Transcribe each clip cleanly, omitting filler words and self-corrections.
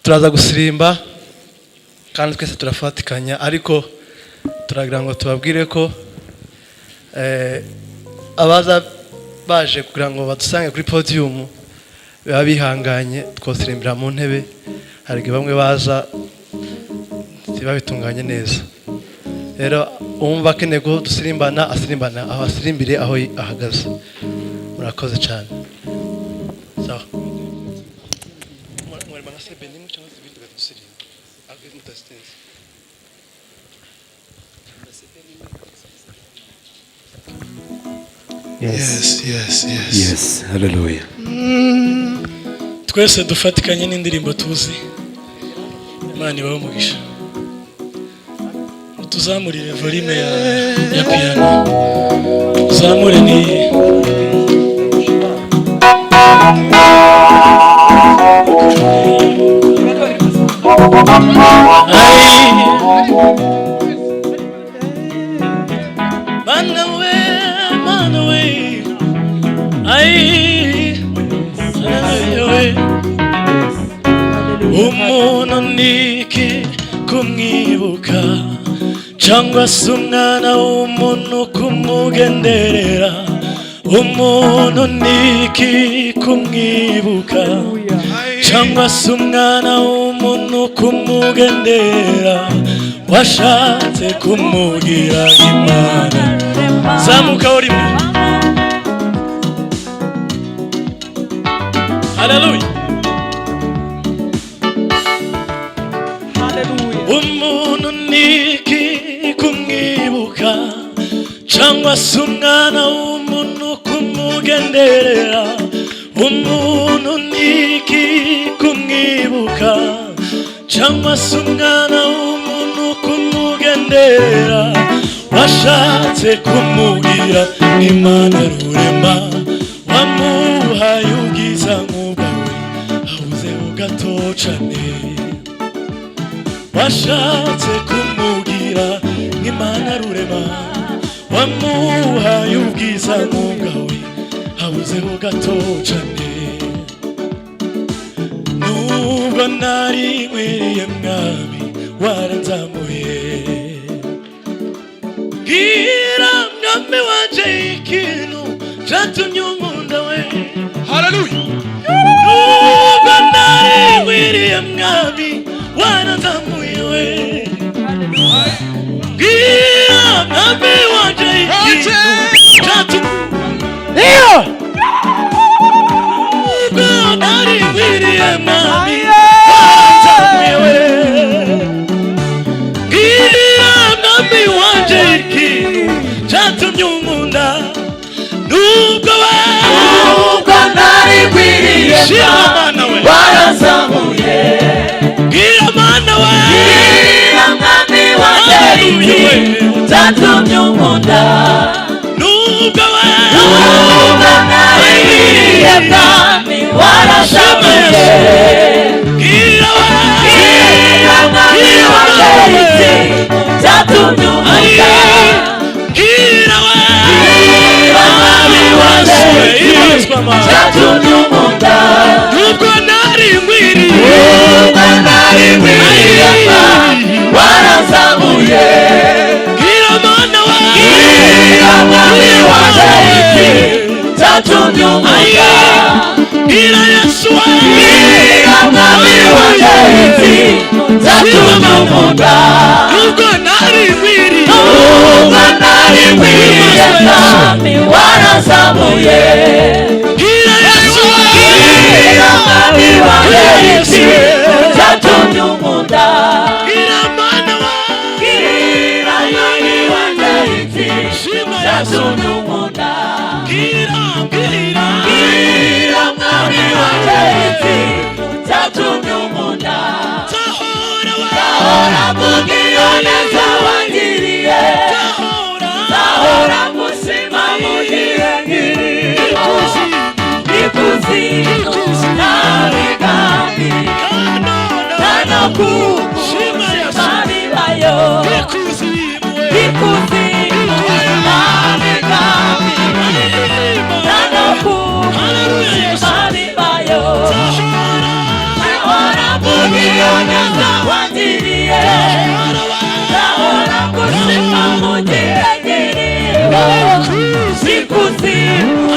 turaza gusirimba kandi twese turafatikanya, ariko turagira ngo tubabwire ko abaza baje kugira ngo badusange kuri podium biba bihanganye, twosirimbira mu ntebe. Hari bamwe baza ntibabitunganye neza, rero umva akeneye ko dusirimbana asirimbana aho asirimbire aho ahagaze. Murakoze cyane. Sawa. Yes, hallelujah. Twese dufatikanye n'indirimbo tuzi. Imana ibahe umugisha. Tuzamurire volume ya piano. Tuzamure ni umuntu niki kumwibuka cyangwa se umwana w'umuntu kumugenderera. Umuntu niki kumwibuka cyangwa se umwana w'umuntu kumugenderera. Washatse kumugira Imana. Zamuka urimo. Hallelujah. Umuntu niki kumwibuka cyangwa se umwana w'umuntu kumugenderera. Umuntu niki kumwibuka cyangwa se umwana w'umuntu kumugenderera. Washatse kumugira Imana rurema. Wamuhaye ubwiza nk'ubwawe abuzeho gato cyane. Washatse kumugira Imana rurema. Wamuhaye ubwiza nk'ubwawe abuzeho gato cyane. Nubwo nari nkwiriye mwami waranzamuye. Bwira mwami wanje ikintu cyatumye unkunda we. Hallelujah. Nubwo nari nkwiriye mwami waranzamuye we. Bwira mwami wanje ikintu cyatumye nubwo nari nkwiriye mwami waranzamuye we. Bwira mwami wanje ikintu cyatumye unkunda. Nubwo nari nkwiriye mwami waranzamuye. Bwira Mana we. Bwira mwami wanje ikintu cyatumye unkunda. Nubwo nari nkwiriye mwami waranzamuye. Bwira mwami wanje ikintu cyatumye unkunda. Bwira mwami wanje ikintu cyatumye unkunda. Nubwo nari nkwiriye mwami waranzamuye. Bwira Mana we. Bwira mwami wanje ikintu cyatumye unkunda. Bwira Yesu we. Bwira mwami wanje ikintu cyatumye unkunda. Nubwo nari nkwiriye mwami waranzamuye. Bwira Yesu we. Bwira mwami wanje ikintu cyatumye unkunda. Bwira Mana we. Bwira mwami wanje ikintu cyatumye unkunda. Bwira mwami wanje ikintu cyatumye unkunda. Zahora mubwira neza wangiriye. Zahora musima mugire ngiriye. Ikuzimu nabigambi nano kushima bibayo. Ikuzimu nabigambi nano kushima bibayo. Zahora mubwira ikuzimu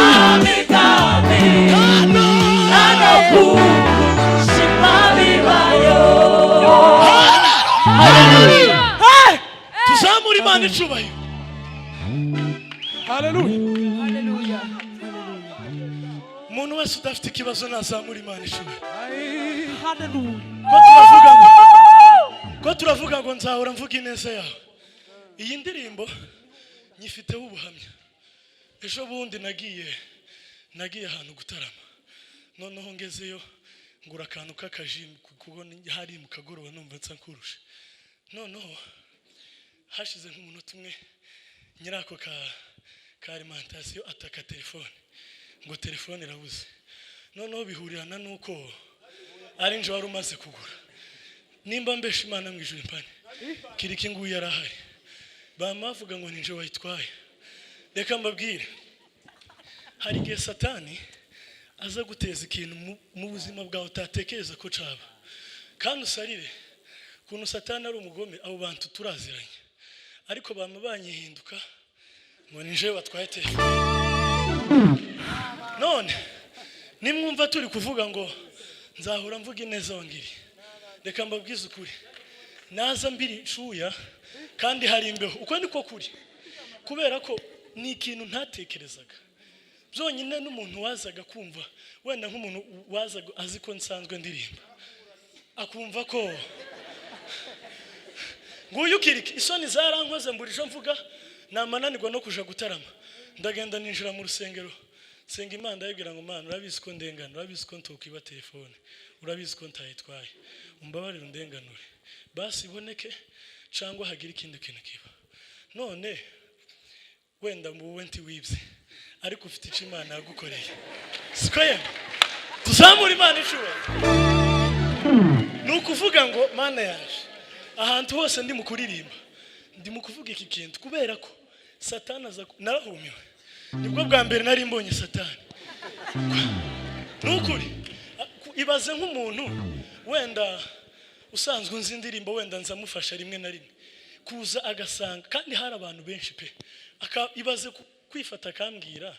abigame nano kushima bibayo. Tuzamure Imana icubahiro. Hallelujah. Umuntu wese udafite ikibazo nazamura Imana icubahiro. Ko turavuga ngo nzahora mvuga ineza yawe. Iyi ndirimbo nyifiteho ubuhamya. Ejo bundi nagiye ahantu gutarama. Noneho ngezeyo ngura akantu k'akaji kuko hari mu kagoroba numva nsankurusha. Noneho hashize nk'umunota umwe nyirako ka alimentation ataka telefone ngo telefone irabuze. Noneho bihurirana nuko ari nje wari umaze kugura. Nimba mbesha Imana mu ijuru mpane kiriki nguyu yarahari. Bamavuga ngo ninje wayitwaye. Reka mbabwire, hari igihe Satani aza guteza ikintu mu buzima bwawe utatekereza ko caba. Kandi usarire kuntu Satani ari umugome, abo bantu turaziranye. Ariko banyihinduka ngo ninje watwaye telefone. None nimwumva turi kuvuga ngo nzahora mvuga ineza wangiri. Reka mbabwize ukuri, naza mbiri shuya kandi hari imbeho. Uko niko kuri, kubera ko ni ikintu ntatekerezaga. Byonyine n'umuntu wazaga kumva, wenda nk'umuntu wazaga azi ko nsanzwe ndirimba, akumva ko nguyu kiriki isoni zarankoze mburijo mvuga namananirwa no kuja gutarama. Ndagenda ninjira mu rusengero, senga Imana yibwira ngo Mana urabizi ko ndengana, urabizi ko ntokiba telefone, urabizi ko ntayitwaye, umbabarire undenganure basi iboneke cyangwa hagira ikindi kintu kiba. None wenda mbuwe nti wibye ariko ufite icyo Imana yagukoreye. Sikoye tuzamura Imana icubahiro. Nukuvuga ngo Mana yaje ahantu hose ndi mu kuririmba, ndi mu kuvuga iki kintu kubera ko Satani aza narahumiwe. Nibwo bwa mbere nari mbonye Satani. Nukuri ibaze nk'umuntu wenda usanzwe unzi indirimbo, wenda nzamufasha rimwe na rimwe kuza agasanga, kandi hari abantu benshi pe, ibaze kwifata akambwira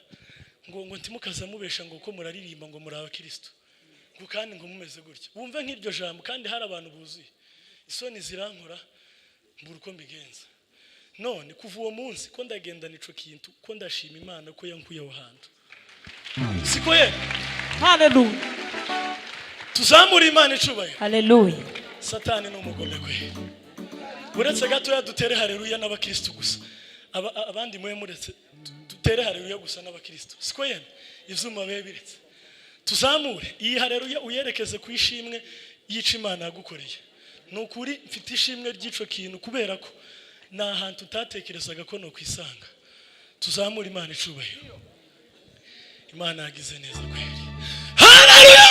ngo ntimukaza mubesha ngo ko muraririmba ngo muri abakristo ngo kandi ngo mumeze gutya. Wumve nk'iryo jambo, kandi hari abantu buzuye. Isoni zirankora mbura uko mbigenza. None kuva uwo munsi ko ndagenda nico kintu, ko ndashima Imana ko yankuye aho hantu. Siko ye? Hallelujah. Tuzamura Imana icubahiro. Hallelujah. Satani no mugome kwe. Uretse gato ya dutere haleluya n'abakristo gusa. Abandi mwe muretse dutere haleluya gusa n'abakristo. Siko ye? Ivyuma bebiretse. Tuzamure iyi haleluya uyerekeze kwishimwe yica Imana yagukoreye. Nukuri mfite ishimwe ry'ico kintu kubera ko na hantu utatekerezaga ko no kwisanga. Tuzamura Imana icubahiro. Imana yagize neza kweri. Haleluya!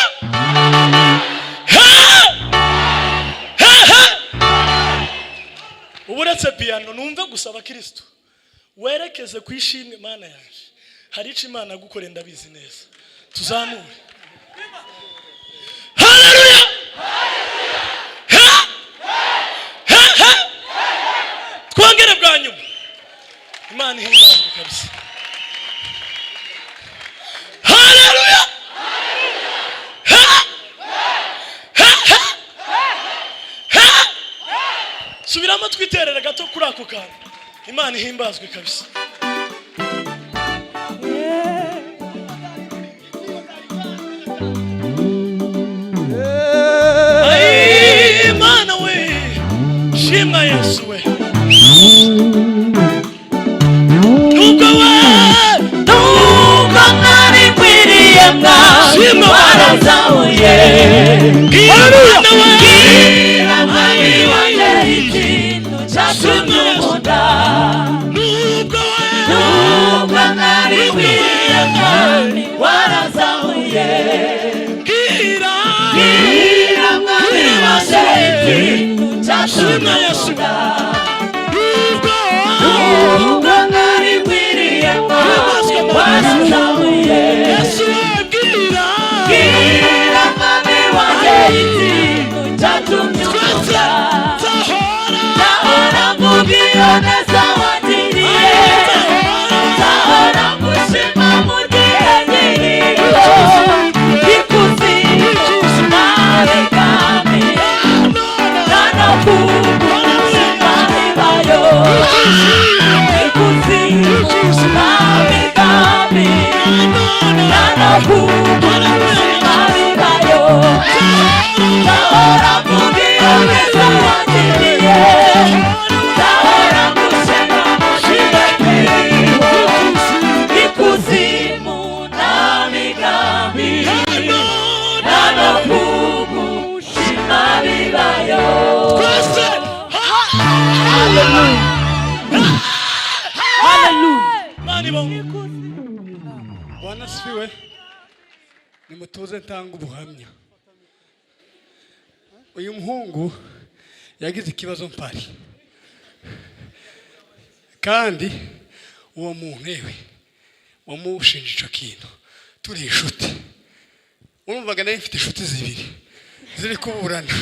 Uburetse piano numve gusaba Kristo. Werekeze kwishimwe Imana yaje. Hari ico Imana yagukoreye ndabizi neza. Tuzamure. Haleluya! Twongere bwa nyuma. Imana ihimbazwe kabisa. Haleluya! Subiramo twiterera gato kuri ako kantu. Imana ihimbazwe kabisa. Ay Imana we, shima Yesu we. Nuko mwari kwiriye mwami warazamuye. Gira mwari wanjye ikintu cyatumye unkunda. Nuko mwari kwiriye mwami warazamuye. Gira mwari wanjye ikintu cyatumye unkunda. Nuko mwari kwiriye mwami warazamuye. Gira mwami wanjye ikintu cyatumye unkunda. Nzahora mvuga iyo neza wangiriye. Nzahora Mani bongo. Bwana sifiwe. Nimutuze ntanga ubuhamya. Uyu muhungu yagize ikibazo mpari. Kandi uwo muntu ewe wamushinje ico kintu turi inshuti. Urumvaga nayo mfite inshuti zibiri ziri kuburana.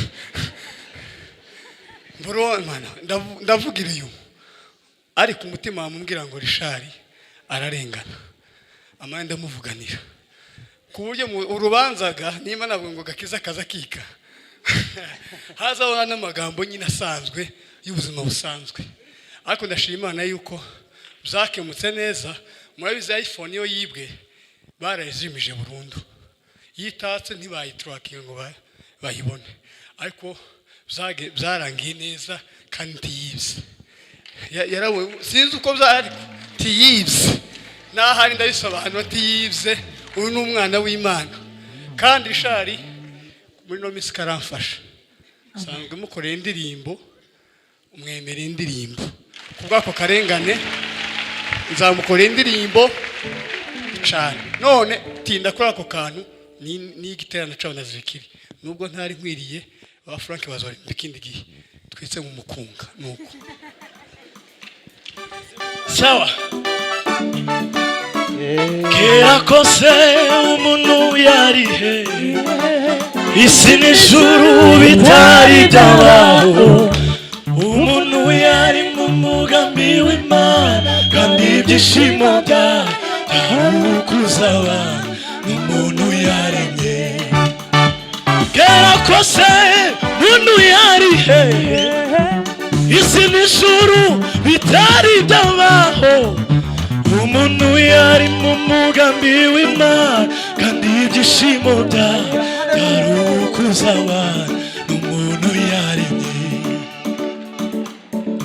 Mboro mana ndavugira uyu. Ariko umutima wamubwira ngo Rishari ararengana. Amanda ndamuvuganira. Ku buryo urubanzaga nimba nabwo ngo gakiza kazakika. Hazaho n'amagambo nyine asanzwe y'ubuzima busanzwe. Ariko ndashima Imana yuko byakemutse neza. Murabizi iPhone yo yibwe barayizimije burundu. Yitatse ntibayitrakinga ngo bayibone. Ariko byarangiye neza kandi yibye. Yarawe sinzi uko byari tiyibye. Nahari ndabisobanura tiyibye. Uyu ni umwana w'Imana. Kandi Rishari muri no misi karamfasha. Sanzwe mukorera indirimbo umwemera indirimbo. Kubwako karengane nzamukorera indirimbo cyane. None tinda kuri ako kantu ni igiterana c'Abanaziri. Nubwo ntari nkwiriye ba Frank bazori ndikindi gihe. Twitse mu Mukunga nuko. Sawa. Kera kose umuntu yarihe isi n'ijuru bitari byabaho umuntu yari mu mugambi w'Imana kandi ibyishimo byari kuzaba umuntu yaremye. Kera kose umuntu yarihe isi n'ijuru bitari byabaho umuntu yari mu mugambi w'Imana kandi ibyishimo byari kuzaba umuntu yaremye.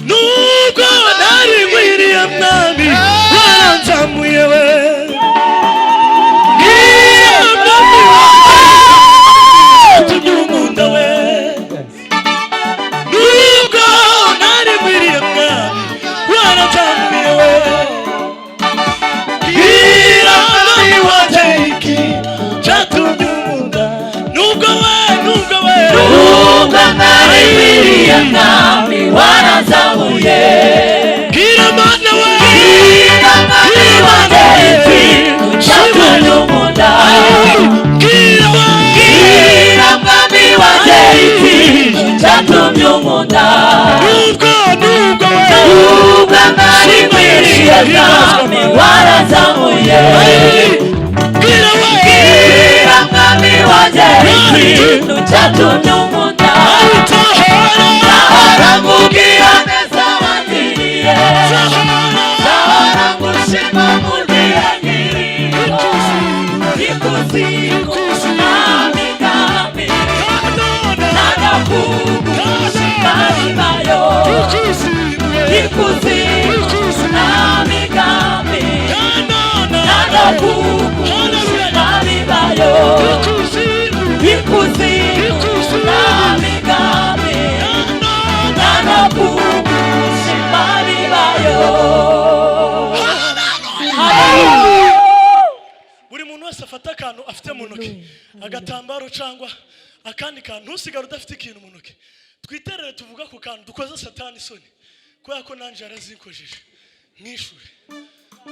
Nubwo nari nkwiriye mwami waranzamuye we mwami watumye unkunda we. Nubwo nari nkwiriye mwami waranzamuye we Nami warazamuye Kira mana we Kira mami wadefi Chatumyumunda Kira mami wadefi Chatumyumunda Nubwo nari mwiriye nami warazamuye Kira mami wadefi Chatumyumunda Mugira neza wangiriye Sahara ngushima mugira ngiriyo Ikuzimu namigambi Nanakugushima bibayo Ikuzimu namigambi Nanakugushima bibayo Ikuzimu namigambi Buri muntu wese afata akantu afite mu ntoki agatambaro cyangwa akandi kantu ntusigare udafite ikintu mu ntoki. Twiterere tuvuga ku kantu dukoze Satani isoni kubera ko nanje yarazinkojeje mwishuri.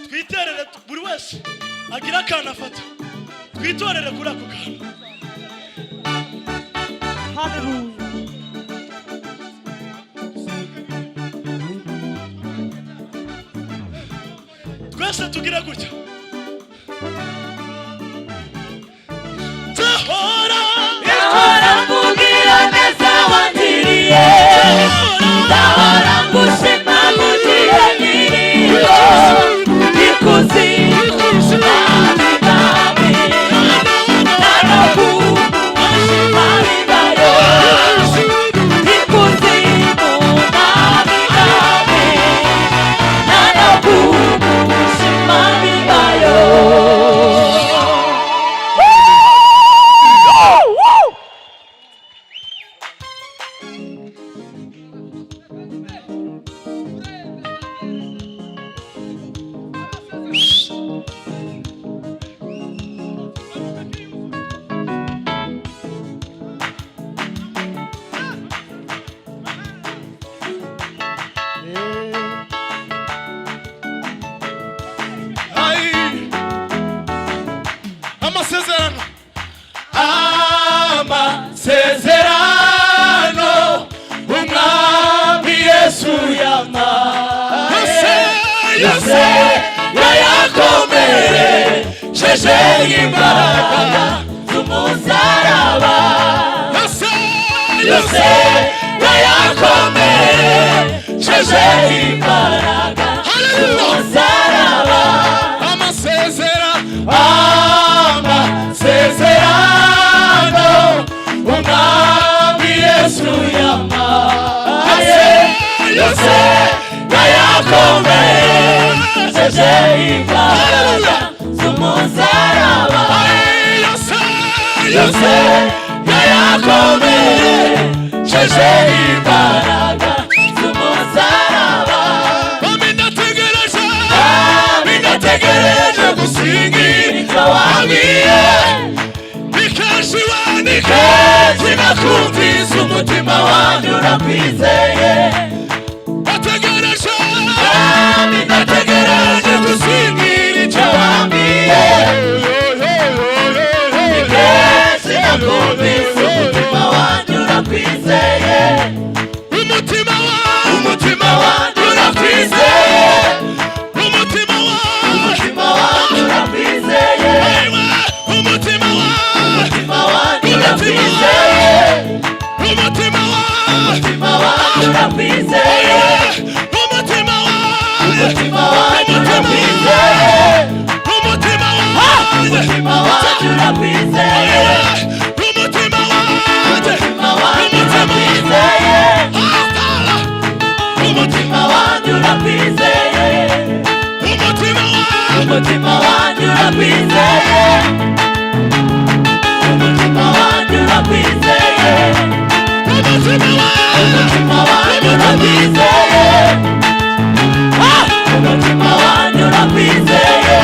Twiterere buri wese agira akantu afata. Twitorere kuri ako kantu. Hallelujah. Twese tugira gutya. Tahora mugira neza wangiriye Tahora ngushima mugira ngiriyo Ikuzimu namigambi Nanakugushima bibayo Ikuzimu namigambi Nanakugushima bibayo sheje imbaraga z'umusaraba yose yayakomeye sheje imbaraga z'umusaraba amasezerano umwami Yesu yampaye yose yayakomeye sheje imbaraga z'umusaraba yose yayakomeye sheje imbaraga z'umusaraba binategereje gusingira icyo wabwiye bikashiboneke nakumvise umutima wanjye urakwizeye binategereje gusingira icyo wabwiye bikashiboneke umutima wanjye urakwizeye umutima wanjye urakwizeye umutima wanjye urakwizeye umutima wanjye urakwizeye umutima wanjye urakwizeye umutima wanjye urakwizeye umutima wanjye urakwizeye umutima wanjye urakwizeye umutima wanjye urakwizeye umutima wanjye urakwizeye umutima wanjye urakwizeye umutima wanjye urakwizeye umutima wanjye urakwizeye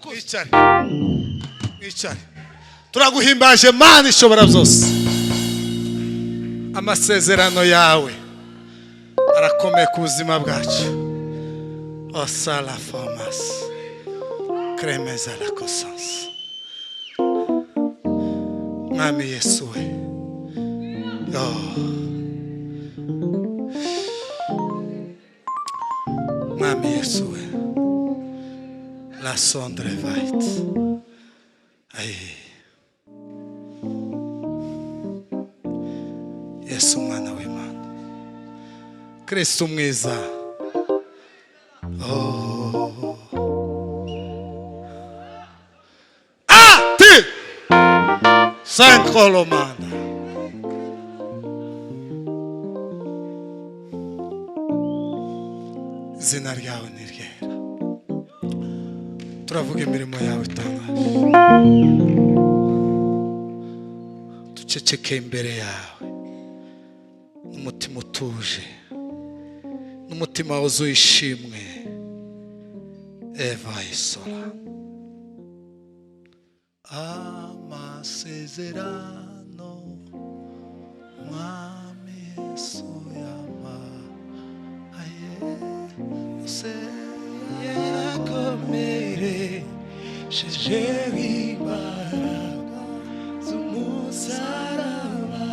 Mwicare. Mwicare. Turaguhimbaje Mana ishobora byose. Amasezerano yawe arakomeye ku buzima bwacu. Osala formas. Cremeza la conscience. Mwami Yesu we. Mwami Yesu we. La sondre vait. Ay. Yesu mwana w'Imana. Kristo mwiza. Ti! Sankolomana. Izina ryawe ni ryera. Turavuga imirimo yawe itangaje. Duceceke imbere yawe. N'umutima utuje. N'umutima wuzuye ishimwe. Eva isola. Amasezerano Mwami Yesu yama aye se yakomere shejewe imbaraga z'umusaraba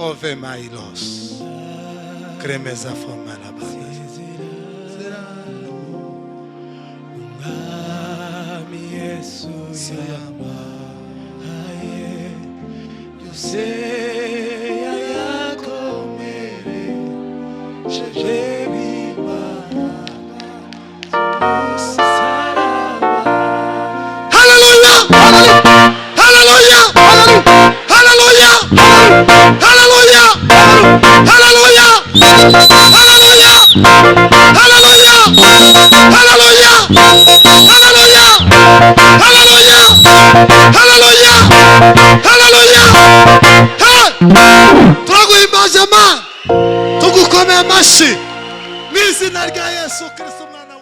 ove mailos cremeza forma la base Yesu yama aye yose yakomere shejewe Hallelujah! Hallelujah! Hallelujah! Hallelujah! Hallelujah! Hallelujah! Hallelujah! Hallelujah! Hallelujah! Hallelujah! Hallelujah! Hallelujah! Turaguhimbaje Mana, tugukomeye amashyi mu izina rya Yesu Kristo.